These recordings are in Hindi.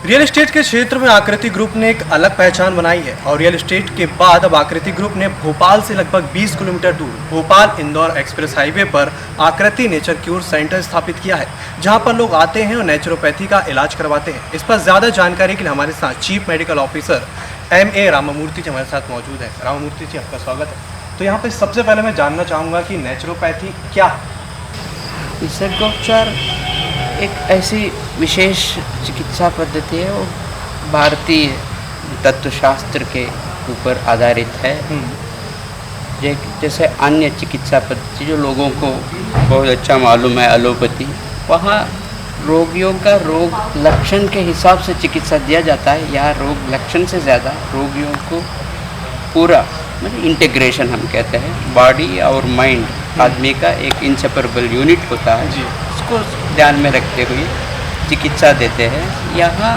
रियल एस्टेट के क्षेत्र में आकृति ग्रुप ने एक अलग पहचान बनाई है और रियल एस्टेट के बाद अब आकृति ग्रुप ने भोपाल से लगभग 20 किलोमीटर दूर भोपाल इंदौर एक्सप्रेस हाईवे पर आकृति नेचर क्यूर सेंटर स्थापित किया है, जहां पर लोग आते हैं और नेचुरोपैथी का इलाज करवाते हैं। इस पर ज़्यादा जानकारी के लिए हमारे साथ chief medical officer MA Ramamurthy ji हमारे साथ मौजूद है। रामामूर्ति जी, आपका स्वागत है। तो यहाँ पर सबसे पहले मैं जानना चाहूँगा कि नेचुरोपैथी क्या है? निसर्गोपचार एक ऐसी विशेष चिकित्सा पद्धति है, वो भारतीय तत्वशास्त्र के ऊपर आधारित है। जैसे अन्य चिकित्सा पद्धति जो लोगों को बहुत अच्छा मालूम है, एलोपैथी, वहाँ रोगियों का रोग लक्षण के हिसाब से चिकित्सा दिया जाता है। यहाँ रोग लक्षण से ज़्यादा रोगियों को पूरा मतलब इंटीग्रेशन हम कहते हैं, बॉडी और माइंड आदमी का एक इंसेपरेबल यूनिट होता है जी, उसको ध्यान में रखते हुए चिकित्सा देते हैं। यहाँ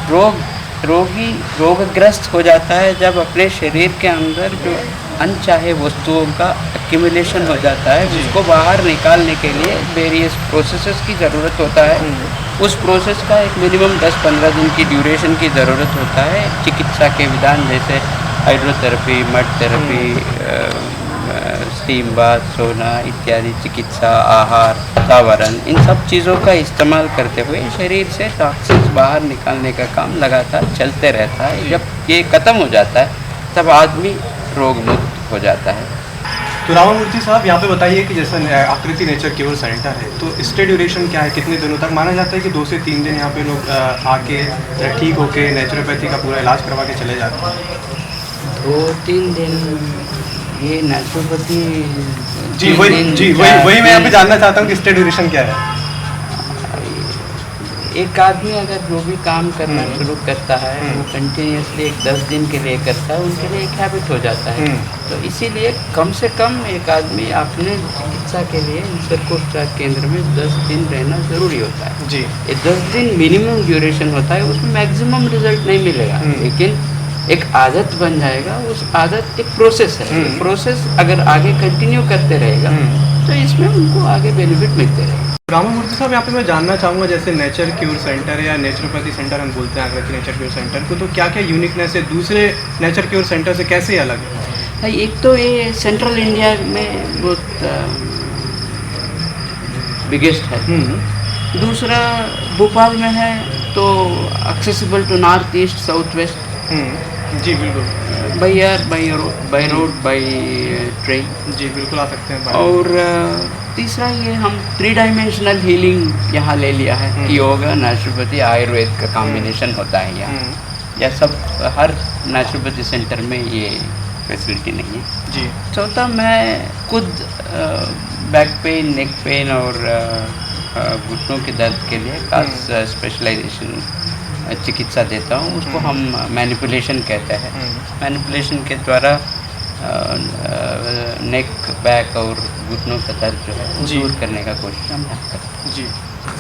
रोगी रोगग्रस्त हो जाता है जब अपने शरीर के अंदर जो अनचाहे वस्तुओं का एक्यूमुलेशन हो जाता है, उसको बाहर निकालने के लिए वेरियस प्रोसेसेस की ज़रूरत होता है। उस प्रोसेस का एक मिनिमम 10-15 दिन की ड्यूरेशन की ज़रूरत होता है। चिकित्सा के विधान जैसे hydrotherapy, mud therapy, steam bath, सोना इत्यादि चिकित्सा, आहार, वातावरण, इन सब चीज़ों का इस्तेमाल करते हुए शरीर से टॉक्सिन्स बाहर निकालने का काम लगातार चलते रहता है। जब ये ख़त्म हो जाता है तब आदमी रोग मुक्त हो जाता है। तो रामामूर्ति साहब, यहाँ पे बताइए कि जैसे आकृति नेचर क्यूर सेंटर है, तो स्टे ड्यूरेशन क्या है, कितने दिनों तक? माना जाता है कि 2 से 3 दिन यहाँ पे लोग आके ठीक होके नेचुरोपैथी का पूरा इलाज करवा के चले जाते हैं। 2-3 दिन ये नेचुरोपैथी वही मैं यहाँ पे जानना चाहता हूँ कि स्टे ड्यूरेशन क्या है। एक आदमी अगर जो भी काम करना शुरू करता है वो कंटिन्यूसली 10 दिन के लिए करता है, उनके लिए एक हैबिट हो जाता है। तो इसीलिए कम से कम एक आदमी अपने चिकित्सा के लिए निसर्गोपचार केंद्र में 10 दिन रहना ज़रूरी होता है जी। ये 10 दिन मिनिमम ड्यूरेशन होता है, उसमें मैक्सिमम रिजल्ट नहीं मिलेगा, लेकिन एक आदत बन जाएगा। उस आदत एक प्रोसेस है, प्रोसेस अगर आगे कंटिन्यू करते रहेगा तो इसमें उनको आगे बेनिफिट मिलते रहेगा। रामामूर्ति साहब, यहाँ पे मैं जानना चाहूँगा, जैसे नेचर क्यूर सेंटर या नेचुरोपैथी सेंटर हम बोलते हैं आकृति नेचर क्यूर सेंटर को, तो क्या क्या यूनिकनेस है दूसरे नेचर क्यूर सेंटर से, कैसे अलग है? एक तो ये सेंट्रल इंडिया में बहुत बिगेस्ट है। दूसरा भोपाल में है तो accessible to north east, south west. जी बिल्कुल। By air, by road, by train. जी बिल्कुल आ सकते हैं। और तीसरा ये हम 3 डायमेंशनल हीलिंग यहाँ ले लिया है कि योगा, नेचुरोपैथी, आयुर्वेद का कॉम्बिनेशन होता है यहाँ। यह सब हर नेचुरोपैथी सेंटर में ये फैसिलिटी नहीं है जी। चौथा, मैं खुद बैक पेन, नेक पेन और घुटनों के दर्द के लिए खास स्पेशलाइजेशन चिकित्सा देता हूँ। उसको हम मैनिपुलेशन कहते हैं। मैनिपुलेशन के द्वारा नेक, बैक और घुटनों का दर्द जो है वो दूर करने का कोशिश हम करते हैं जी।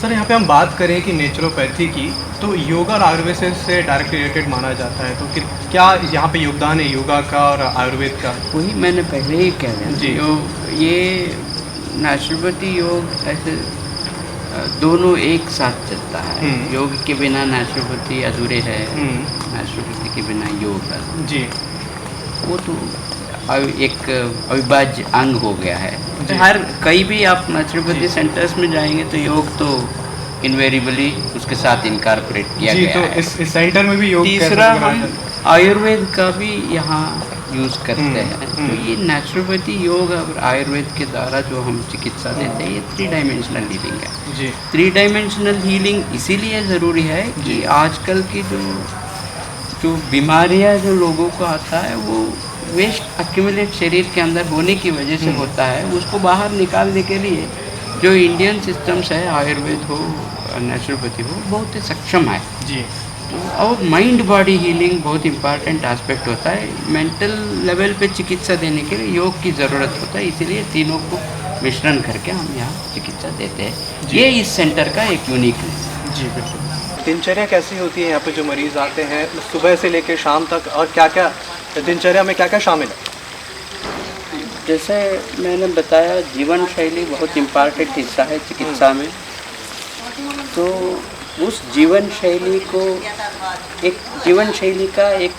सर, यहाँ पे हम बात करें कि नेचुरोपैथी की, तो योगा और आयुर्वेद से डायरेक्ट रिलेटेड माना जाता है, तो क्या यहाँ पे योगदान है योगा का और आयुर्वेद का? वही मैंने पहले ही कह दिया जी। ये नेचुरोपैथी योग ऐसे दोनों एक साथ चलता है। योग के बिना नेचुरोपैथी अधूरे है, नेचुरोपैथी के बिना योग जी, वो तो एक अविभाज्य अंग हो गया है। तो हर कहीं भी आप नेचुरोपैथी सेंटर्स में जाएंगे तो योग तो इनवेरिबली उसके साथ इनकॉर्पोरेट किया गया है। इस सेंटर में भी योग। तीसरा, हम आयुर्वेद का भी यहाँ यूज़ करते हैं। तो ये नेचुरोपैथी, योग और आयुर्वेद के द्वारा जो हम चिकित्सा देते हैं, ये 3 डायमेंशनल हीलिंग है जी। 3 डायमेंशनल हीलिंग इसीलिए ज़रूरी है कि आजकल की जो बीमारियां जो लोगों को आता है वो वेस्ट एक्यूमुलेट शरीर के अंदर होने की वजह से होता है। उसको बाहर निकालने के लिए जो इंडियन सिस्टम्स है, आयुर्वेद हो, नेचुरोपैथी हो, बहुत ही सक्षम है जी। और माइंड बॉडी हीलिंग बहुत इंपॉर्टेंट एस्पेक्ट होता है। मेंटल लेवल पे चिकित्सा देने के लिए योग की ज़रूरत होता है, इसीलिए तीनों को मिश्रण करके हम यहाँ चिकित्सा देते हैं। ये इस सेंटर का एक यूनिकनेस है जी। बिल्कुल। दिनचर्या कैसी होती है यहाँ पे जो मरीज़ आते हैं सुबह से लेकर शाम तक, और क्या क्या दिनचर्या में क्या क्या शामिल है? जैसे मैंने बताया, जीवन शैली बहुत इम्पॉर्टेंट हिस्सा है चिकित्सा में। तो उस जीवन शैली को एक जीवन शैली का एक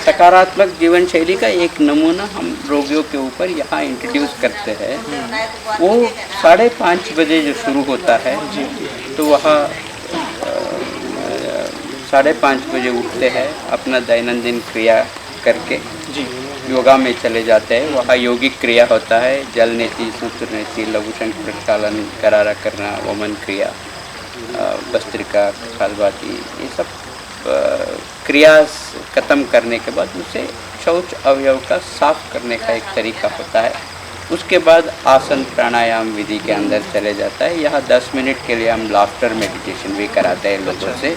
सकारात्मक जीवन शैली का एक नमूना हम रोगियों के ऊपर यहाँ इंट्रोड्यूस करते हैं। वो 5:30 बजे जो शुरू होता है तो वहाँ 5:30 बजे उठते हैं, अपना दैनंदिन क्रिया करके योगा में चले जाते हैं। वहाँ यौगिक क्रिया होता है, जल नीति, सूत्र नीति, लघु शंख प्रक्षालन, करारा करना, वमन क्रिया, भस्त्रिका, कपालभाति, ये सब क्रिया ख़त्म करने के बाद उसे शौच अवयव का साफ करने का एक तरीका होता है। उसके बाद आसन प्राणायाम विधि के अंदर चले जाता है। यहाँ 10 मिनट के लिए हम लाफ्टर मेडिटेशन भी कराते हैं लोगों से।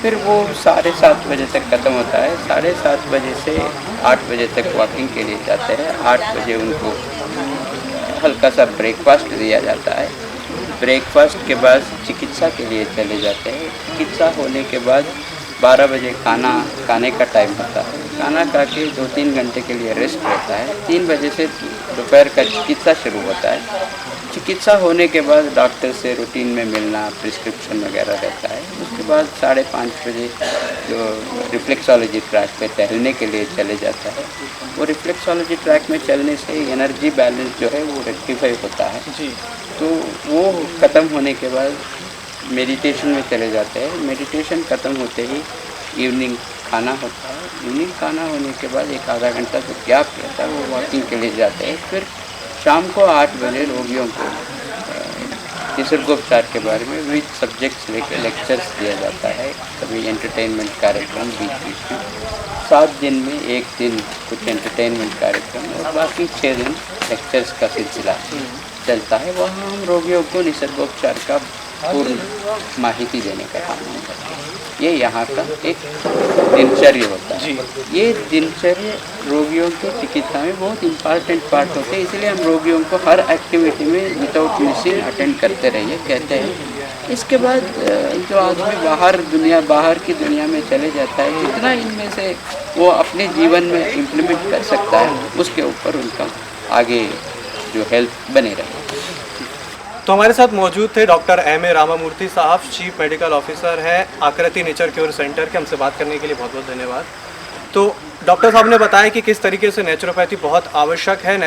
फिर वो 7:30 बजे तक ख़त्म होता है। 7:30 बजे से 8 बजे तक वॉकिंग के लिए जाते हैं। 8 बजे उनको हल्का सा ब्रेकफास्ट दिया जाता है। ब्रेकफास्ट के बाद चिकित्सा के लिए चले जाते हैं। चिकित्सा होने के बाद 12 बजे खाने का टाइम होता है। खाना खा के 2-3 घंटे के लिए रेस्ट रहता है। 3 बजे से दोपहर का चिकित्सा शुरू होता है। चिकित्सा होने के बाद डॉक्टर से रूटीन में मिलना, प्रिस्क्रिप्शन वगैरह रहता है। उसके बाद 5:30 बजे जो रिफ्लेक्सोलॉजी ट्रैक पे टहलने के लिए चले जाता है। वो रिफ्लेक्सोलॉजी ट्रैक में चलने से एनर्जी बैलेंस जो है वो रेक्टिफाई होता है जी। तो वो ख़त्म होने के बाद मेडिटेशन में चले जाते हैं। मेडिटेशन ख़त्म होते ही इवनिंग खाना होता है। इवनिंग खाना होने के बाद 1-आधा घंटा जो गैप रहता है वो वॉकिंग के लिए जाते हैं। फिर शाम को 8 बजे रोगियों को निसर्गोपचार के बारे में विविध सब्जेक्ट्स लेकर लेक्चर्स दिया जाता है। कभी एंटरटेनमेंट कार्यक्रम बीच में, 7 दिन में 1 दिन कुछ एंटरटेनमेंट कार्यक्रम और बाकी 6 दिन लेक्चर्स का सिलसिला चलता है। वहाँ हम रोगियों को निसर्गोपचार का पूर्ण माहिती देने का काम करते हैं। ये यहाँ का एक दिनचर्या होता है। ये दिनचर्या रोगियों के चिकित्सा में बहुत इम्पॉर्टेंट पार्ट होते हैं। इसलिए हम रोगियों को हर एक्टिविटी में विदाउट मिसिंग अटेंड करते रहिए कहते हैं। इसके बाद जो आदमी बाहर की दुनिया में चले जाता है, कितना इनमें से वो अपने जीवन में इम्प्लीमेंट कर सकता है, उसके ऊपर उनका आगे जो हेल्थ बने रहे। तो हमारे साथ मौजूद थे डॉक्टर M.A. रामामूर्ति साहब, चीफ मेडिकल ऑफिसर है आकृति नेचर क्योर सेंटर के। हमसे बात करने के लिए बहुत बहुत धन्यवाद। तो डॉक्टर साहब ने बताया कि किस तरीके से नेचुरोपैथी बहुत आवश्यक है।